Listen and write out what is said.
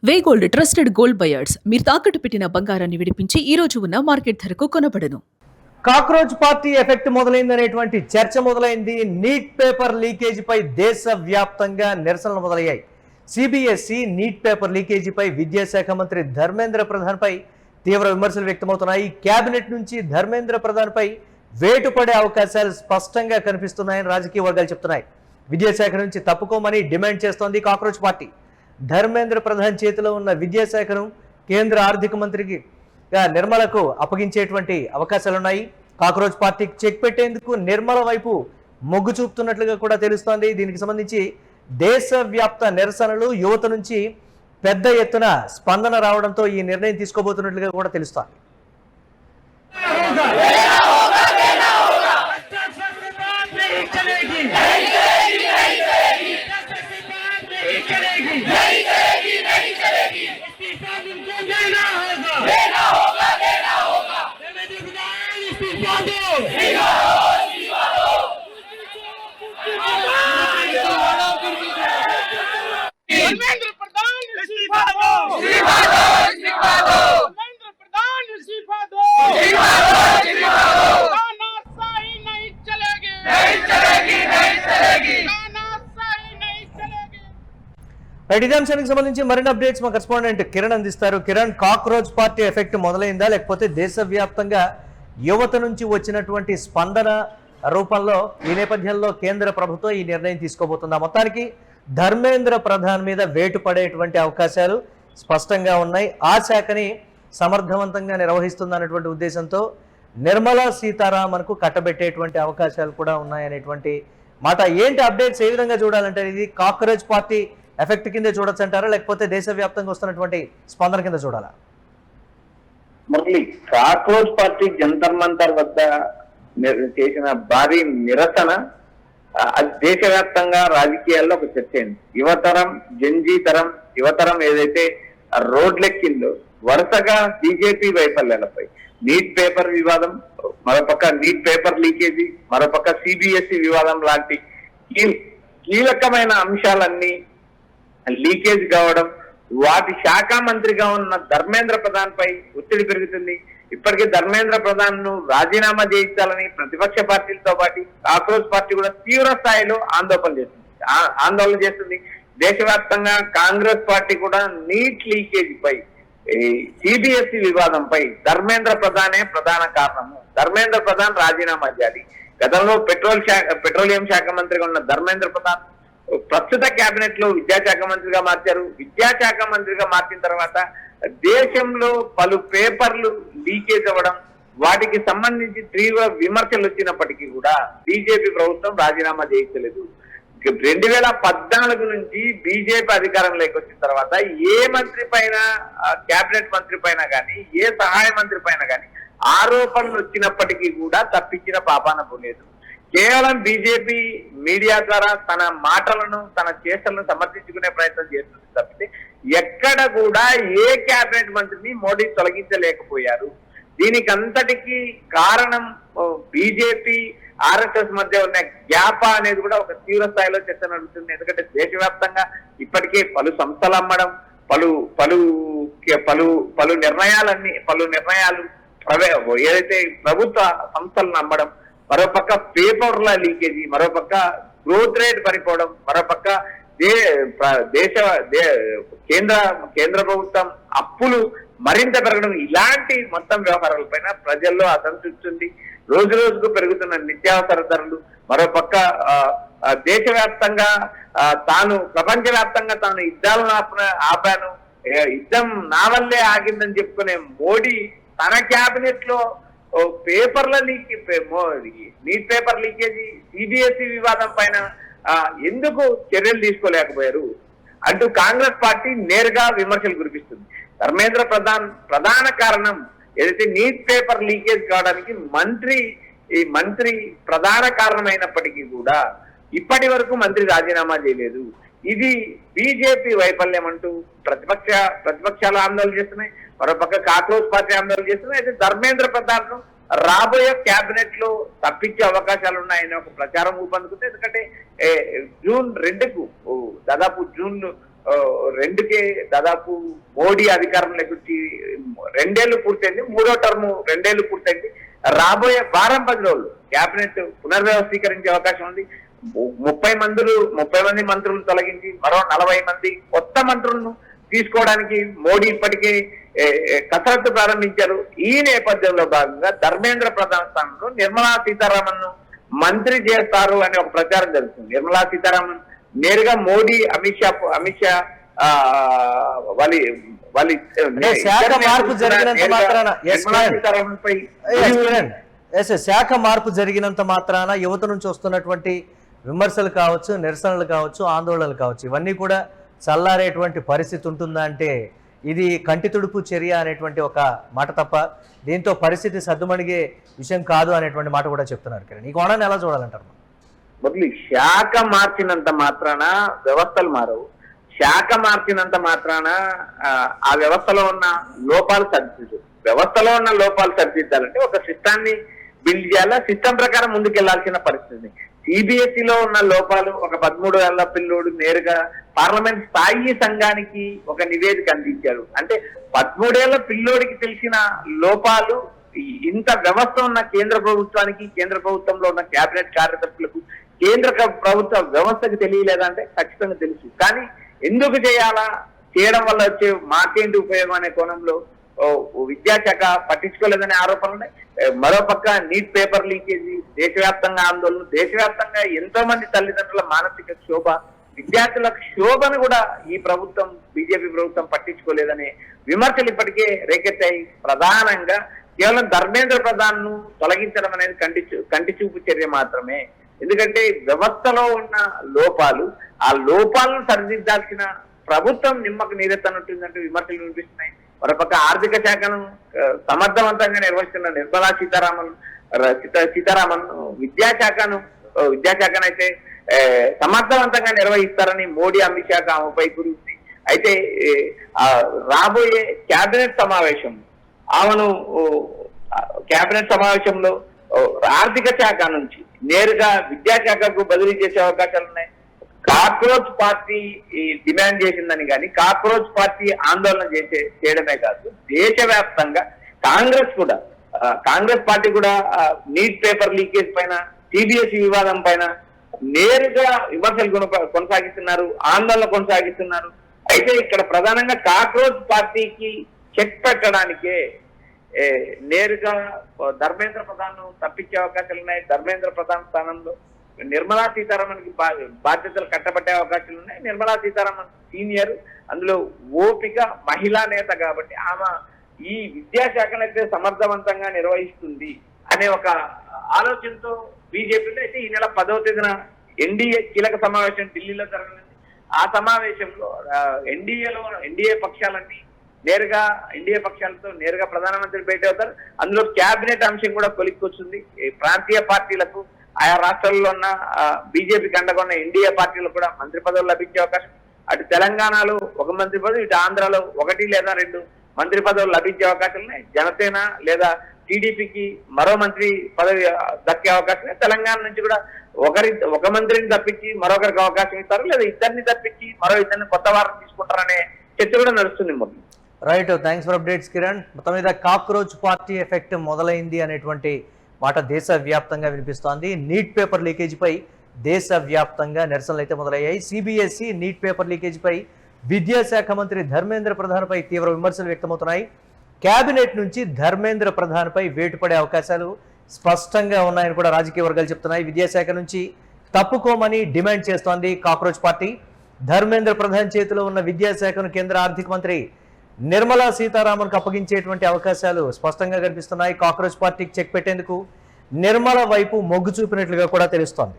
వే gold trusted gold buyers మీరు తాకట్టు పెట్టిన బంగారాన్ని విడిపించి ఈ రోజు ఉన్న మార్కెట్ ధరకు కొనబడను. కాక్రోచ్ పార్టీ ఎఫెక్ట్ మొదలైందనేటువంటి చర్చ మొదలైంది. నీట్ పేపర్ లీకేజీపై దేశవ్యాప్తంగా నిరసనలు మొదలయ్యాయి. సిబిఎస్ఈ నీట్ పేపర్ లీకేజీపై విద్యాశాఖ మంత్రి ధర్మేంద్ర ప్రధాన్పై తీవ్ర విమర్శలు వ్యక్తమవుతున్నాయి. కేబినెట్ నుంచి ధర్మేంద్ర ప్రధాన్పై వేటు పడే అవకాశాలు స్పష్టంగా కనిపిస్తున్నాయని రాజకీయ వర్గాలు చెప్తున్నాయి. విద్యాశాఖ నుంచి తప్పుకోమని డిమాండ్ చేస్తోంది కాక్రోచ్ పార్టీ. ధర్మేంద్ర ప్రధాన్ చేతిలో ఉన్న విద్యాశాఖను కేంద్ర ఆర్థిక మంత్రికి నిర్మలకు అప్పగించేటువంటి అవకాశాలున్నాయి. కాక్రోచ్ పార్టీకి చెక్ పెట్టేందుకు నిర్మల వైపు మొగ్గు చూపుతున్నట్లుగా కూడా తెలుస్తోంది. దీనికి సంబంధించి దేశవ్యాప్త నిరసనలు, యువత నుంచి పెద్ద ఎత్తున స్పందన రావడంతో ఈ నిర్ణయం తీసుకోబోతున్నట్లుగా కూడా తెలుస్తోంది. ఇదే అంశానికి సంబంధించి మరిన్ని అప్డేట్స్ మా కరెస్పాండెంట్ కిరణ్ అందిస్తారు. కిరణ్, కాక్రోచ్ పార్టీ ఎఫెక్ట్ మొదలైందా, లేకపోతే దేశవ్యాప్తంగా యువత నుంచి వచ్చినటువంటి స్పందన రూపంలో ఈ నేపథ్యంలో కేంద్ర ప్రభుత్వం ఈ నిర్ణయం తీసుకోబోతుందా? మొత్తానికి ధర్మేంద్ర ప్రధాన్ మీద వేటు పడేటువంటి అవకాశాలు స్పష్టంగా ఉన్నాయి. ఆ శాఖని సమర్థవంతంగా నిర్వహిస్తుందనేటువంటి ఉద్దేశంతో నిర్మలా సీతారామన్కు కట్టబెట్టేటువంటి అవకాశాలు కూడా ఉన్నాయనేటువంటి మాట. ఏంటి అప్డేట్స్? ఏ విధంగా చూడాలంటే ఇది కాక్రోచ్ పార్టీ ఎఫెక్ట్ కింద చూడొచ్చు అంటారా, లేకపోతే దేశవ్యాప్తంగా వస్తున్నటువంటి స్పందన కింద చూడాలా? మురళి, కాక్రోచ్ పార్టీ జంతర్ మంతర్ వద్ద చేసిన భారీ నిరసన దేశవ్యాప్తంగా రాజకీయాల్లో ఒక చర్చ అయింది. యువతరం, జంజీ తరం యువతరం ఏదైతే రోడ్లెక్కిందో వరుసగా బీజేపీ వైఫల్యాలపై, నీట్ పేపర్ వివాదం, మరోపక్క నీట్ పేపర్ లీకేజీ, మరోపక్క సిబిఎస్ఈ వివాదం లాంటి కీలకమైన అంశాలన్నీ లీకేజ్ కావడం, వాటి శాఖ మంత్రిగా ఉన్న ధర్మేంద్ర ప్రధాన్ పై ఒత్తిడి పెరుగుతుంది. ఇప్పటికే ధర్మేంద్ర ప్రధాన్ ను రాజీనామా చేయించాలని ప్రతిపక్ష పార్టీలతో పాటు కాక్రోచ్ పార్టీ కూడా తీవ్ర స్థాయిలో ఆందోళన చేస్తుంది. దేశవ్యాప్తంగా కాంగ్రెస్ పార్టీ కూడా నీట్ లీకేజీ పై, సిబిఎస్ఈ వివాదంపై ధర్మేంద్ర ప్రధానే ప్రధాన కారణము, ధర్మేంద్ర ప్రధాన్ రాజీనామా చేయాలి. గతంలో పెట్రోలియం శాఖ మంత్రిగా ఉన్న ధర్మేంద్ర ప్రధాన్ ప్రస్తుత కేబినెట్ లో విద్యాశాఖ మంత్రిగా మార్చారు. విద్యాశాఖ మంత్రిగా మార్చిన తర్వాత దేశంలో పలు పేపర్లు లీకేజ్ అవ్వడం, వాటికి సంబంధించి తీవ్ర విమర్శలు వచ్చినప్పటికీ కూడా బీజేపీ ప్రభుత్వం రాజీనామా చేయించలేదు. 2014 నుంచి బీజేపీ అధికారంలోకి వచ్చిన తర్వాత ఏ మంత్రి పైన, కేబినెట్ మంత్రి పైన కానీ, ఏ సహాయ మంత్రి పైన కానీ ఆరోపణలు వచ్చినప్పటికీ కూడా తప్పించిన పాపాన పోలేదు. కేవలం బీజేపీ మీడియా ద్వారా తన మాటలను, తన చేష్టలను సమర్థించుకునే ప్రయత్నం చేస్తుంది తప్పితే ఎక్కడ కూడా ఏ కేబినెట్ మంత్రిని మోడీ తొలగించలేకపోయారు. దీనికి అంతటికీ కారణం బీజేపీ ఆర్ఎస్ఎస్ మధ్య ఉన్న గ్యాప్ అనేది కూడా ఒక తీవ్ర స్థాయిలో చర్చ నడుస్తుంది. ఎందుకంటే దేశవ్యాప్తంగా ఇప్పటికే పలు సంస్థలు అమ్మడం, పలు నిర్ణయాలు ఏదైతే ప్రభుత్వ సంస్థలను అమ్మడం, మరోపక్క పేపర్ల లీకేజీ, మరోపక్క గ్రోత్ రేట్ పడిపోవడం, మరోపక్క కేంద్ర ప్రభుత్వం అప్పులు మరింత పెరగడం, ఇలాంటి మొత్తం వ్యవహారాలపైన ప్రజల్లో అసంతృప్తి ఉంది. రోజు రోజుకు పెరుగుతున్న నిత్యావసర ధరలు, మరోపక్క దేశవ్యాప్తంగా ప్రపంచవ్యాప్తంగా తాను యుద్ధాలను ఆపాను, యుద్ధం నా వల్లే ఆగిందని చెప్పుకునే మోడీ తన క్యాబినెట్ లో పేపర్ల నీట్ పేపర్ లీకేజీ, సిబిఎస్ఈ వివాదం పైన ఎందుకు చర్యలు తీసుకోలేకపోయారు అంటూ కాంగ్రెస్ పార్టీ నేరుగా విమర్శలు కురిపిస్తుంది. ధర్మేంద్ర ప్రధాన్ ప్రధాన కారణం ఏదైతే నీట్ పేపర్ లీకేజ్ కావడానికి మంత్రి ప్రధాన కారణమైనప్పటికీ కూడా ఇప్పటి వరకు మంత్రి రాజీనామా చేయలేదు. ఇది బీజేపీ వైఫల్యం అంటూ ప్రతిపక్షాలు ఆందోళన చేస్తున్నాయి, మరోపక్క కాక్రోచ్ పార్టీ ఆందోళన చేస్తున్నాయి. అయితే ధర్మేంద్ర ప్రధాన్ రాబోయే క్యాబినెట్ లో తప్పించే అవకాశాలు ఉన్నాయని ఒక ప్రచారం ఊపందుకుంది. ఎందుకంటే జూన్ 2కు దాదాపు జూన్ రెండుకే దాదాపు మోడీ అధికారంలోకి వచ్చి 2 ఏళ్లు పూర్తయింది, 3వ టర్మ్ 2 ఏళ్లు పూర్తయింది. రాబోయే వారం 10 రోజులు కేబినెట్ పునర్వ్యవస్థీకరించే అవకాశం ఉంది. 30 మంది మంత్రులు తొలగించి మరో 40 మంది కొత్త మంత్రులను తీసుకోవడానికి మోడీ ఇప్పటికే కసరత్తు ప్రారంభించారు. ఈ నేపథ్యంలో భాగంగా ధర్మేంద్ర ప్రధాన్ స్థానంలో నిర్మలా సీతారామన్ మంత్రి చేస్తారు అనే ఒక ప్రచారం జరుగుతుంది. నిర్మలా సీతారామన్ నేరుగా మోడీ అమిత్ షా శాఖ మార్పు జరిగినంత మాత్రాన శాఖ మార్పు జరిగినంత మాత్రాన యువత నుంచి వస్తున్నటువంటి విమర్శలు కావచ్చు, నిరసనలు కావచ్చు, ఆందోళనలు కావచ్చు, ఇవన్నీ కూడా చల్లారేటువంటి పరిస్థితి ఉంటుందా అంటే ఇది కంటి తుడుపు చర్య అనేటువంటి ఒక మాట తప్ప దీంతో పరిస్థితి సద్దుమణిగే విషయం కాదు అనేటువంటి మాట కూడా చెప్తున్నారు. కిరణ్, ఈ కోణాన్ని ఎలా చూడాలంటారు? బదులు శాఖ మార్చినంత మాత్రాన వ్యవస్థలు మారవు. శాఖ మార్చినంత మాత్రాన ఆ వ్యవస్థలో ఉన్న లోపాలు సరిదిద్దాలంటే ఒక సిస్టాన్ని బిల్డ్ చేయాలా, సిస్టమ్ ప్రకారం ముందుకెళ్లాల్సిన పరిస్థితి. సిబిఎస్ఈలో ఉన్న లోపాలు ఒక 13 ఏళ్ల పిల్లోడు నేరుగా పార్లమెంట్ స్థాయి సంఘానికి ఒక నివేదిక అందించారు. అంటే 13 ఏళ్ల పిల్లోడికి తెలిసిన లోపాలు ఇంత వ్యవస్థ ఉన్న కేంద్ర ప్రభుత్వానికి, కేంద్ర ప్రభుత్వంలో ఉన్న కేబినెట్ కార్యదర్శులకు, కేంద్ర ప్రభుత్వ వ్యవస్థకు తెలియలేదంటే ఖచ్చితంగా తెలుసు. కానీ ఎందుకు చేయాలా, చేయడం వల్ల వచ్చే మాకేంటి ఉపయోగం అనే కోణంలో విద్యాశాఖ పట్టించుకోలేదనే ఆరోపణలు ఉన్నాయి. మరోపక్క నీట్ పేపర్ లీకేజీ, దేశవ్యాప్తంగా ఆందోళన, దేశవ్యాప్తంగా ఎంతో మంది తల్లిదండ్రుల మానసిక క్షోభ, విద్యార్థుల క్షోభను కూడా ఈ ప్రభుత్వం, బీజేపీ ప్రభుత్వం పట్టించుకోలేదనే విమర్శలు ఇప్పటికే రేకెత్తాయి. ప్రధానంగా కేవలం ధర్మేంద్ర ప్రధాన్ ను తొలగించడం అనేది కంటి చూపు చర్య మాత్రమే. ఎందుకంటే వ్యవస్థలో ఉన్న లోపాలు, ఆ లోపాలను సరిదిద్దాల్సిన ప్రభుత్వం నిమ్మకు నీరెత్తనట్టుందంటూ విమర్శలు వినిపిస్తున్నాయి. మరోపక్క ఆర్థిక శాఖను సమర్థవంతంగా నిర్వహిస్తున్న నిర్మలా సీతారామన్ విద్యాశాఖనైతే సమర్థవంతంగా నిర్వహిస్తారని మోడీ అమిత్ షా ఆమెపై గురించి. అయితే రాబోయే కేబినెట్ సమావేశంలో ఆర్థిక శాఖ నుంచి నేరుగా విద్యాశాఖకు బదిలీ చేసే అవకాశాలు ఉన్నాయి. కాక్రోచ్ పార్టీ డిమాండ్ చేసిందని కానీ, కాక్రోచ్ పార్టీ ఆందోళన చేయడమే కాదు, దేశవ్యాప్తంగా కాంగ్రెస్ పార్టీ కూడా నీట్ పేపర్ లీకేజ్ పైన, సిబిఎస్ఈ వివాదం పైన నేరుగా విమర్శలు కొనసాగిస్తున్నారు, ఆందోళన కొనసాగిస్తున్నారు. అయితే ఇక్కడ ప్రధానంగా కాక్రోచ్ పార్టీకి చెక్ పెట్టడానికే నేరుగా ధర్మేంద్ర ప్రధాన్ తప్పించే అవకాశాలు ఉన్నాయి. ధర్మేంద్ర ప్రధాన్ స్థానంలో నిర్మలా సీతారామన్ కి బాధ్యతలు కట్టబట్టే అవకాశాలు ఉన్నాయి. నిర్మలా సీతారామన్ సీనియర్, అందులో ఓపిక, మహిళా నేత కాబట్టి ఆమె ఈ విద్యాశాఖనైతే సమర్థవంతంగా నిర్వహిస్తుంది అనే ఒక ఆలోచనతో బీజేపీలో అయితే ఈ నెల 10వ తేదీన ఎన్డీఏ కీలక సమావేశం ఢిల్లీలో జరగనుంది. ఆ సమావేశంలో ఎన్డీఏ పక్షాలతో నేరుగా ప్రధానమంత్రి భేటీ అవుతారు. అందులో కేబినెట్ అంశం కూడా కొలిక్కొచ్చింది. ప్రాంతీయ పార్టీలకు, ఆయా రాష్ట్రాల్లో ఉన్న బీజేపీకి అండగా ఉన్న ఎన్డీఏ పార్టీలకు కూడా మంత్రి పదవులు లభించే అవకాశం, అటు తెలంగాణలో ఒక మంత్రి పదవి, ఇటు ఆంధ్రాలో 1 లేదా 2 మంత్రి పదవులు లభించే అవకాశాలు ఉన్నాయి. జనసేన లేదా టీడీపీకి మరో మంత్రి పదవి దక్కే అవకాశం, తెలంగాణ నుంచి కూడా ఒక మంత్రిని తప్పించి మరొకరికి అవకాశం ఇస్తారు, లేదా ఇద్దరిని తప్పించి మరో ఇద్దరిని కొత్త వారిని తీసుకుంటారనే చర్చ కూడా నడుస్తుంది. Right, thanks for updates Kiran. మొత్తం మీద కాక్రోచ్ పార్టీ ఎఫెక్ట్ మొదలైంది అనేటువంటి మాట దేశవ్యాప్తంగా వినిపిస్తోంది. నీట్ పేపర్ లీకేజీపై దేశవ్యాప్తంగా నిరసనలు అయితే మొదలయ్యాయి. సిబిఎస్ఈ నీట్ పేపర్ లీకేజీపై విద్యాశాఖ మంత్రి ధర్మేంద్ర ప్రధాన్పై తీవ్ర విమర్శలు వ్యక్తమవుతున్నాయి. కేబినెట్ నుంచి ధర్మేంద్ర ప్రధాన్పై వేటు పడే అవకాశాలు స్పష్టంగా ఉన్నాయని కూడా రాజకీయ వర్గాలు చెప్తున్నాయి. విద్యాశాఖ నుంచి తప్పుకోమని డిమాండ్ చేస్తోంది కాక్రోచ్ పార్టీ. ధర్మేంద్ర ప్రధాన్ చేతిలో ఉన్న విద్యాశాఖను కేంద్ర ఆర్థిక మంత్రి నిర్మలా సీతారామన్కు అప్పగించేటువంటి అవకాశాలు స్పష్టంగా కనిపిస్తున్నాయి. కాక్రోచ్ పార్టీకి చెక్ పెట్టేందుకు నిర్మల వైపు మొగ్గు చూపినట్లుగా కూడా తెలుస్తోంది.